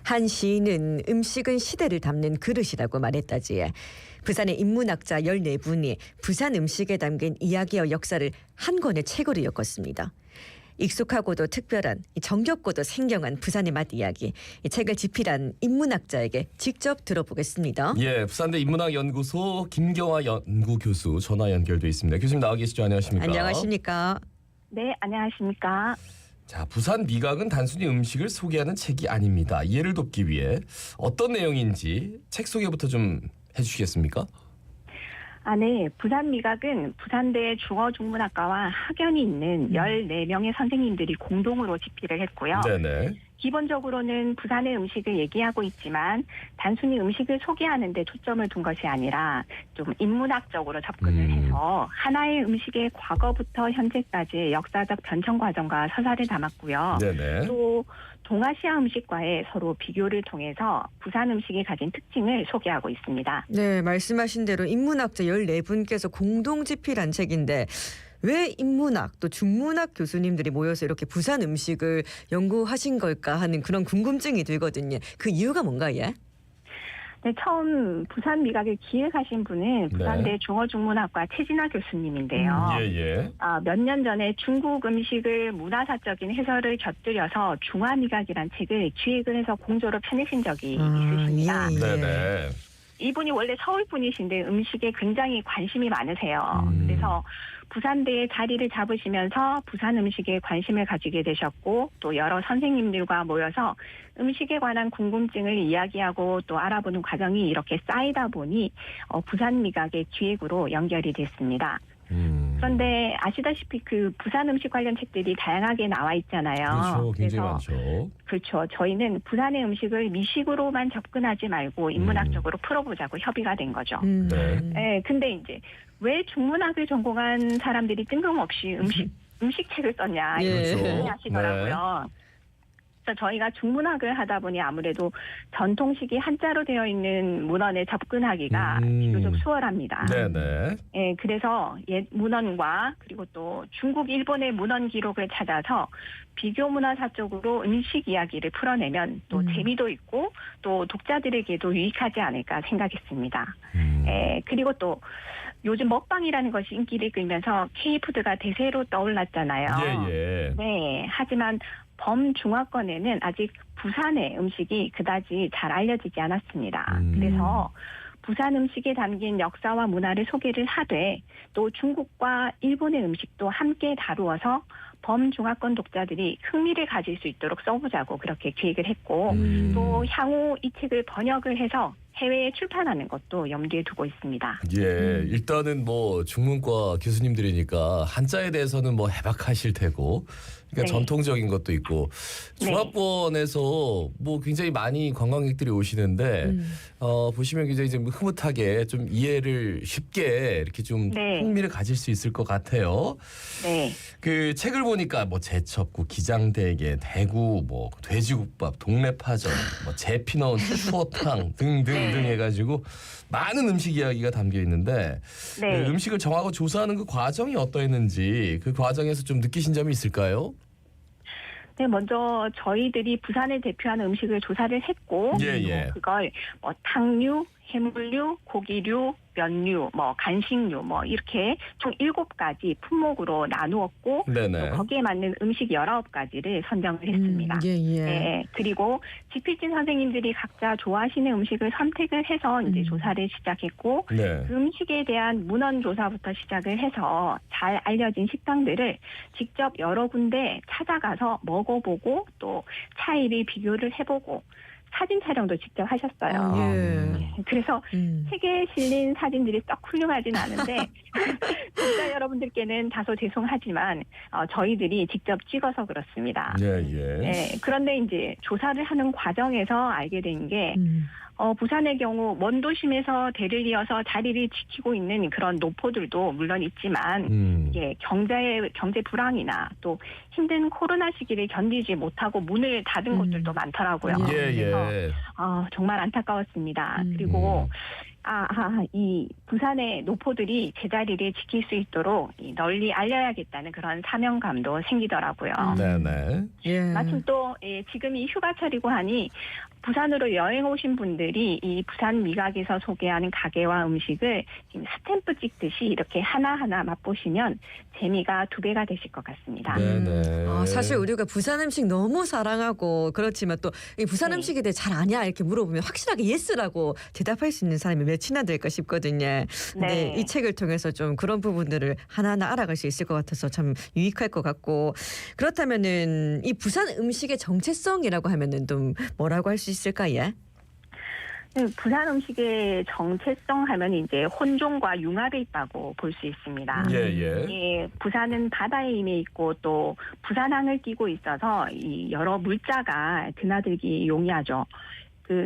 한 시인은 음식은 시대를 담는 그릇이라고 말했다지. 부산의 인문학자 14분이 부산 음식에 담긴 이야기와 역사를 한 권의 책으로 엮었습니다. 익숙하고도 특별한, 정겹고도 생경한 부산의 맛 이야기. 이 책을 집필한 인문학자에게 직접 들어보겠습니다. 예, 부산대 인문학연구소 김경화 연구교수 전화 연결돼 있습니다. 교수님 나와 계시죠? 안녕하십니까? 안녕하십니까? 네, 안녕하십니까? 자, 부산 미각은 단순히 음식을 소개하는 책이 아닙니다. 이해를 돕기 위해 어떤 내용인지 책 소개부터 좀 해주시겠습니까? 네. 부산 미각은 부산대 중어중문학과와 학연이 있는 14명의 선생님들이 공동으로 집필을 했고요. 네네. 기본적으로는 부산의 음식을 얘기하고 있지만 단순히 음식을 소개하는 데 초점을 둔 것이 아니라 좀 인문학적으로 접근을 해서 하나의 음식의 과거부터 현재까지의 역사적 변천 과정과 서사를 담았고요. 네네. 또 동아시아 음식과의 서로 비교를 통해서 부산 음식이 가진 특징을 소개하고 있습니다. 네, 말씀하신 대로 인문학자 14분께서 공동 집필한 책인데 왜 인문학 또 중문학 교수님들이 모여서 이렇게 부산 음식을 연구하신 걸까 하는 그런 궁금증이 들거든요. 그 이유가 뭔가 예? 네, 처음 부산 미각을 기획하신 분은 부산대 네. 중어중문학과 최진화 교수님인데요. 예예. 몇 년 전에 중국 음식을 문화사적인 해설을 곁들여서 중화미각이란 책을 기획을 해서 공조로 펴내신 적이 있으십니다. 예. 네네. 이분이 원래 서울 분이신데 음식에 굉장히 관심이 많으세요. 그래서 부산대에 자리를 잡으시면서 부산 음식에 관심을 가지게 되셨고 또 여러 선생님들과 모여서 음식에 관한 궁금증을 이야기하고 또 알아보는 과정이 이렇게 쌓이다 보니 부산 미각의 기획으로 연결이 됐습니다. 그런데 아시다시피 그 부산 음식 관련 책들이 다양하게 나와 있잖아요. 그렇죠. 굉장히 그래서 많죠. 그렇죠. 저희는 부산의 음식을 미식으로만 접근하지 말고 인문학적으로 풀어보자고 협의가 된 거죠. 네. 네, 근데 이제 왜 중문학을 전공한 사람들이 뜬금없이 음식책을 썼냐 예. 이렇게 그렇죠. 하시더라고요. 그래서 저희가 중문학을 하다 보니 아무래도 전통식이 한자로 되어 있는 문헌에 접근하기가 비교적 수월합니다. 네네. 예, 그래서 옛 문헌과 그리고 또 중국, 일본의 문헌 기록을 찾아서 비교 문화사적으로 음식 이야기를 풀어내면 또 재미도 있고 또 독자들에게도 유익하지 않을까 생각했습니다. 예, 그리고 또 요즘 먹방이라는 것이 인기를 끌면서 K푸드가 대세로 떠올랐잖아요. 예예. 네, 하지만 범중화권에는 아직 부산의 음식이 그다지 잘 알려지지 않았습니다. 그래서 부산 음식에 담긴 역사와 문화를 소개를 하되 또 중국과 일본의 음식도 함께 다루어서 범중화권 독자들이 흥미를 가질 수 있도록 써보자고 그렇게 기획을 했고 또 향후 이 책을 번역을 해서 해외에 출판하는 것도 염두에 두고 있습니다. 예, 일단은 뭐 중문과 교수님들이니까 한자에 대해서는 뭐 해박하실 테고, 그러니까 네. 전통적인 것도 있고 중화권에서 뭐 굉장히 많이 관광객들이 오시는데 보시면 굉장히 좀 흐뭇하게 좀 이해를 쉽게 이렇게 좀 네. 흥미를 가질 수 있을 것 같아요. 네. 그 책을 보니까 뭐 제첩국, 기장대게, 대구, 뭐 돼지국밥, 동래파전, 뭐 제피 넣은 추어탕 등등등 해가지고 많은 음식 이야기가 담겨 있는데 네. 그 음식을 정하고 조사하는 그 과정이 어떠했는지 그 과정에서 좀 느끼신 점이 있을까요? 네, 먼저 저희들이 부산을 대표하는 음식을 조사를 했고 예. 그걸 뭐 탕류, 해물류, 고기류, 면류, 뭐 간식류 뭐 이렇게 총 7가지 품목으로 나누었고 네네. 또 거기에 맞는 음식 19가지를 선정을 했습니다. 예. 네, 그리고 집필진 선생님들이 각자 좋아하시는 음식을 선택을 해서 이제 조사를 시작했고 네. 그 음식에 대한 문헌 조사부터 시작을 해서 잘 알려진 식당들을 직접 여러 군데 찾아가서 먹어보고 또 차이를 비교를 해보고 사진 촬영도 직접 하셨어요. 그래서 책에 실린 사진들이 썩 훌륭하진 않은데 독자 여러분들께는 다소 죄송하지만 저희들이 직접 찍어서 그렇습니다. 예. 네, 그런데 이제 조사를 하는 과정에서 알게 된 게 부산의 경우 먼 도심에서 대를 이어서 자리를 지키고 있는 그런 노포들도 물론 있지만 이게 경제 불황이나 또 힘든 코로나 시기를 견디지 못하고 문을 닫은 곳들도 많더라고요. 예. 그래서 예. 정말 안타까웠습니다. 그리고 이 부산의 노포들이 제자리를 지킬 수 있도록 널리 알려야겠다는 그런 사명감도 생기더라고요. 네네. 예. 마침 또 지금이 휴가철이고 하니 부산으로 여행 오신 분들이 이 부산 미각에서 소개하는 가게와 음식을 지금 스탬프 찍듯이 이렇게 하나하나 맛보시면 재미가 2배가 되실 것 같습니다. 네네. 사실 우리가 부산 음식 너무 사랑하고 그렇지만 또 이 부산 네. 음식에 대해 잘 아냐 이렇게 물어보면 확실하게 예스라고 대답할 수 있는 사람이 몇이나 될까 싶거든요. 근데 네. 이 책을 통해서 좀 그런 부분들을 하나하나 알아갈 수 있을 것 같아서 참 유익할 것 같고 그렇다면은 이 부산 음식의 정체성이라고 하면은 좀 뭐라고 할 수 있을까요? 부산 음식의 정체성 하면 이제 혼종과 융합에 있다고 볼 수 있습니다. 예. 부산은 바다에 임해 있고 또 부산항을 끼고 있어서 이 여러 물자가 드나들기 용이하죠.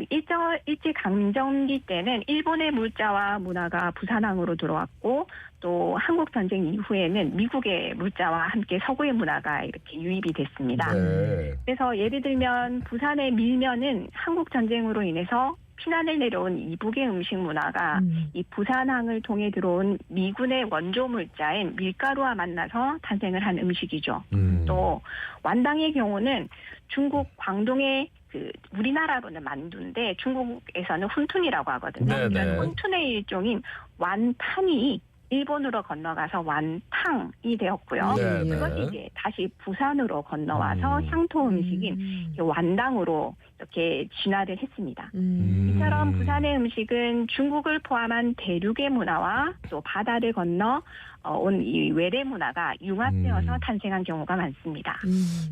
일제 강점기 때는 일본의 물자와 문화가 부산항으로 들어왔고 또 한국 전쟁 이후에는 미국의 물자와 함께 서구의 문화가 이렇게 유입이 됐습니다. 네. 그래서 예를 들면 부산의 밀면은 한국 전쟁으로 인해서 피난을 내려온 이북의 음식 문화가 이 부산항을 통해 들어온 미군의 원조 물자인 밀가루와 만나서 탄생을 한 음식이죠. 또 완당의 경우는 중국 광동의 우리나라로는 만두인데 중국에서는 훈툰이라고 하거든요. 네네. 이런 훈툰의 일종인 완판이 일본으로 건너가서 완탕이 되었고요. 네네. 그것이 이제 다시 부산으로 건너와서 향토 음식인 완당으로 이렇게 진화를 했습니다. 이처럼 부산의 음식은 중국을 포함한 대륙의 문화와 또 바다를 건너 온 이 외래 문화가 융합되어서 탄생한 경우가 많습니다.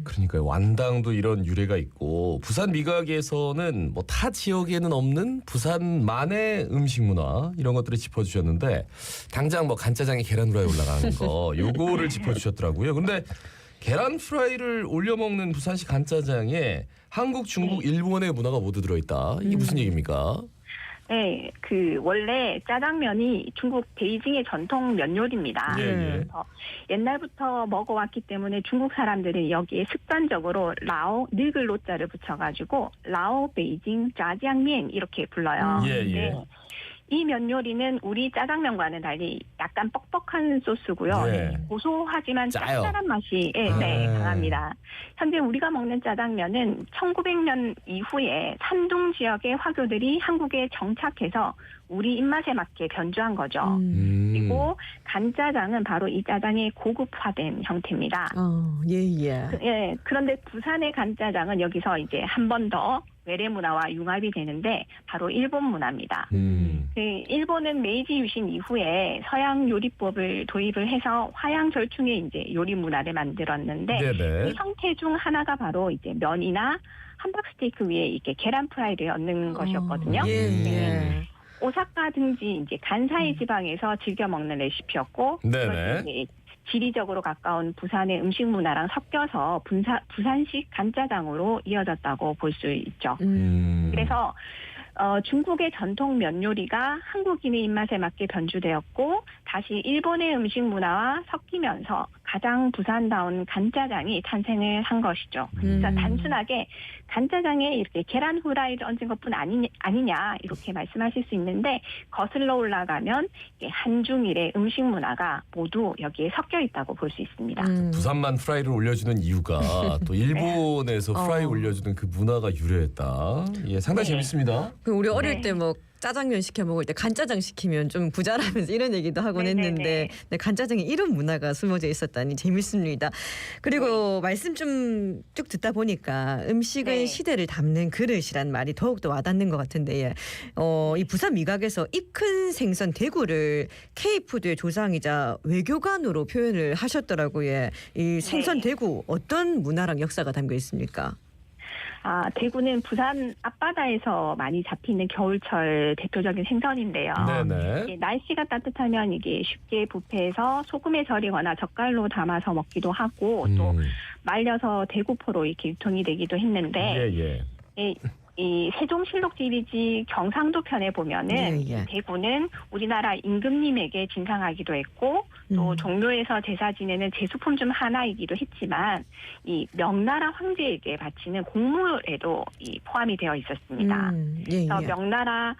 그러니까 완당도 이런 유래가 있고 부산 미각에서는 뭐 타 지역에는 없는 부산만의 음식 문화 이런 것들을 짚어주셨는데 당장 뭐 간짜장에 계란 후라이 올라가는 거 요거를 짚어주셨더라고요. 근데 계란 프라이를 올려 먹는 부산식 간짜장에 한국, 중국, 일본의 문화가 모두 들어있다. 이게 무슨 얘기입니까? 네, 원래 짜장면이 중국 베이징의 전통 면 요리입니다. 그래서 옛날부터 먹어왔기 때문에 중국 사람들은 여기에 습관적으로 라오 늙을 로자를 붙여가지고 라오 베이징 짜장면 이렇게 불러요. 예. 이 면 요리는 우리 짜장면과는 달리 약간 뻑뻑한 소스고요. 네. 고소하지만 짜요. 짭짤한 맛이 강합니다. 현재 우리가 먹는 짜장면은 1900년 이후에 산둥 지역의 화교들이 한국에 정착해서 우리 입맛에 맞게 변주한 거죠. 그리고 간짜장은 바로 이 짜장의 고급화된 형태입니다. 예. 그런데 부산의 간짜장은 여기서 이제 한 번 더 외래 문화와 융합이 되는데 바로 일본 문화입니다. 일본은 메이지 유신 이후에 서양 요리법을 도입을 해서 화양 절충의 이제 요리 문화를 만들었는데 네네. 이 형태 중 하나가 바로 이제 면이나 함박 스테이크 위에 이렇게 계란 프라이를 얹는 것이었거든요. 오사카 등지 이제 간사이 지방에서 즐겨 먹는 레시피였고 네네. 그것이 지리적으로 가까운 부산의 음식 문화랑 섞여서 부산식 간짜장으로 이어졌다고 볼 수 있죠. 그래서 중국의 전통 면 요리가 한국인의 입맛에 맞게 변주되었고 다시 일본의 음식 문화와 섞이면서 가장 부산다운 간짜장이 탄생을 한 것이죠. 그래서 단순하게 간짜장에 이렇게 계란 후라이를 얹은 것뿐 아니냐 이렇게 말씀하실 수 있는데 거슬러 올라가면 한중일의 음식 문화가 모두 여기에 섞여 있다고 볼 수 있습니다. 부산만 프라이를 올려주는 이유가 또 일본에서 프라이 올려주는 그 문화가 유래했다. 예, 상당히 재밌습니다. 우리 어릴 때 뭐 짜장면 시켜 먹을 때 간짜장 시키면 좀 부자라면서 이런 얘기도 하곤 했는데 간짜장에 이런 문화가 숨어져 있었다니 재밌습니다. 그리고 말씀 좀 쭉 듣다 보니까 음식은 시대를 담는 그릇이란 말이 더욱더 와닿는 것 같은데 이 부산 미각에서 입 큰 생선 대구를 K푸드의 조상이자 외교관으로 표현을 하셨더라고요. 이 생선 대구 어떤 문화랑 역사가 담겨 있습니까? 대구는 부산 앞바다에서 많이 잡히는 겨울철 대표적인 생선인데요. 네네. 날씨가 따뜻하면 이게 쉽게 부패해서 소금에 절이거나 젓갈로 담아서 먹기도 하고 또 말려서 대구포로 이렇게 유통이 되기도 했는데 이 세종실록 지리지 경상도 편에 보면은 예, 예. 대구는 우리나라 임금님에게 진상하기도 했고 또 종묘에서 제사 지내는 제수품 중 하나이기도 했지만 이 명나라 황제에게 바치는 공물에도 이 포함이 되어 있었습니다. 예, 그래서 예. 명나라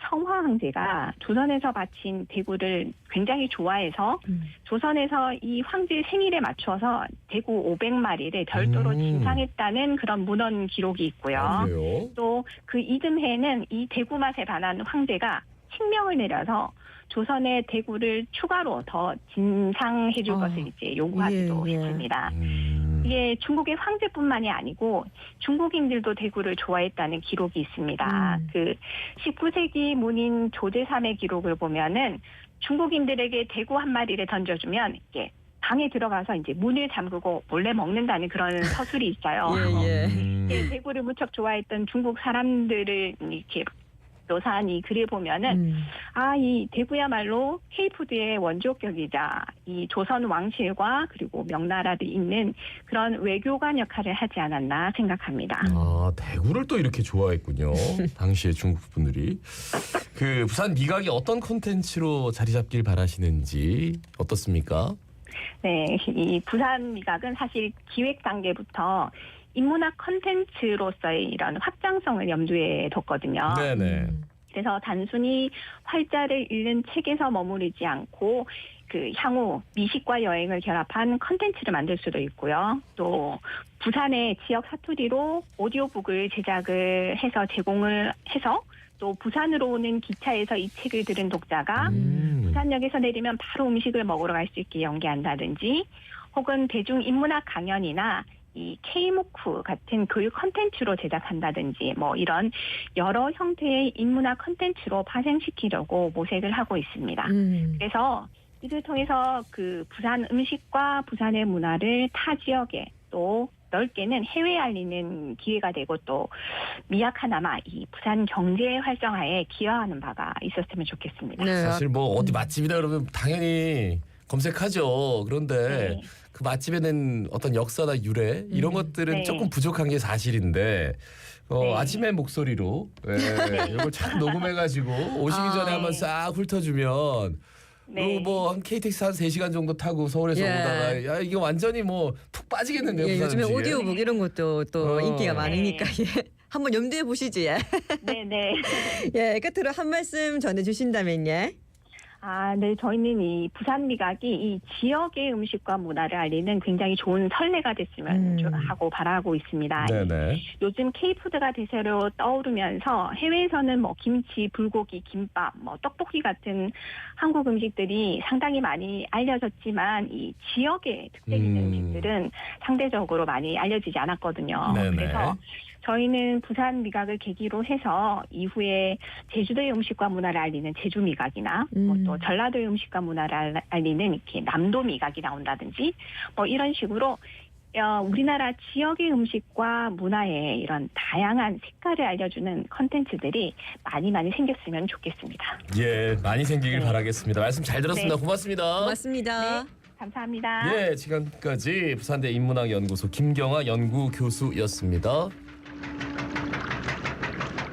성화 황제가 조선에서 바친 대구를 굉장히 좋아해서 조선에서 이 황제의 생일에 맞춰서 대구 500마리를 별도로 진상했다는 그런 문헌 기록이 있고요. 그래요? 또 그 이듬해에는 이 대구 맛에 반한 황제가 칙령을 내려서 조선의 대구를 추가로 더 진상해 줄 것을 이제 요구하기도 예, 예. 했습니다. 이게 중국의 황제뿐만이 아니고 중국인들도 대구를 좋아했다는 기록이 있습니다. 그 19세기 문인 조제삼의 기록을 보면은 중국인들에게 대구 한 마리를 던져주면 이게 방에 들어가서 이제 문을 잠그고 몰래 먹는다는 그런 서술이 있어요. 예, 예. 예, 대구를 무척 좋아했던 중국 사람들을 이렇게 묘사한 이 글을 보면은 이 대구야말로 K푸드의 원조격이자 이 조선 왕실과 그리고 명나라를 잇는 그런 외교관 역할을 하지 않았나 생각합니다. 아, 대구를 또 이렇게 좋아했군요. 당시에 중국 분들이. 그 부산 미각이 어떤 콘텐츠로 자리 잡길 바라시는지 어떻습니까? 네, 이 부산 미각은 사실 기획 단계부터 인문학 컨텐츠로서의 이런 확장성을 염두에 뒀거든요. 네네. 그래서 단순히 활자를 읽는 책에서 머무르지 않고 그 향후 미식과 여행을 결합한 컨텐츠를 만들 수도 있고요. 또 부산의 지역 사투리로 오디오북을 제작을 해서 제공을 해서 또 부산으로 오는 기차에서 이 책을 들은 독자가 부산역에서 내리면 바로 음식을 먹으러 갈 수 있게 연계한다든지 혹은 대중인문학 강연이나 이 K모크 같은 교육 컨텐츠로 제작한다든지 뭐 이런 여러 형태의 인문학 컨텐츠로 파생시키려고 모색을 하고 있습니다. 그래서 이를 통해서 그 부산 음식과 부산의 문화를 타 지역에 또 넓게는 해외에 알리는 기회가 되고 또 미약하나마 이 부산 경제 활성화에 기여하는 바가 있었으면 좋겠습니다. 네. 사실 뭐 어디 맛집이다 그러면 당연히 검색하죠. 그런데 네. 그 맛집에는 어떤 역사나 유래 이런 것들은 네. 조금 부족한 게 사실인데 네. 아침의 목소리로 이걸 잘 녹음해가지고 오시기 전에 한번 싹 훑어주면 네. 그리고 뭐 한 KTX 한 3시간 정도 타고 서울에서 예. 오다가 야 이게 완전히 뭐 푹 빠지겠는데요. 예, 부산 요즘에 음식에. 오디오북 이런 것도 또 인기가 많으니까 예. 한번 염두에 보시지. 예. 네네. 예, 끝으로 한 말씀 전해주신다면요. 네. 저희는 이 부산 미각이 이 지역의 음식과 문화를 알리는 굉장히 좋은 선례가 됐으면 하고 바라고 있습니다. 네네. 요즘 K푸드가 대세로 떠오르면서 해외에서는 뭐 김치, 불고기, 김밥, 뭐 떡볶이 같은 한국 음식들이 상당히 많이 알려졌지만 이 지역의 특색 있는 음식들은 상대적으로 많이 알려지지 않았거든요. 네네. 그래서 저희는 부산 미각을 계기로 해서 이후에 제주도의 음식과 문화를 알리는 제주 미각이나 뭐 또 전라도의 음식과 문화를 알리는 이렇게 남도 미각이 나온다든지 뭐 이런 식으로 우리나라 지역의 음식과 문화의 이런 다양한 색깔을 알려주는 컨텐츠들이 많이 생겼으면 좋겠습니다. 예, 많이 생기길 바라겠습니다. 말씀 잘 들었습니다. 네. 고맙습니다. 고맙습니다. 네, 감사합니다. 예, 지금까지 부산대 인문학연구소 김경아 연구교수였습니다.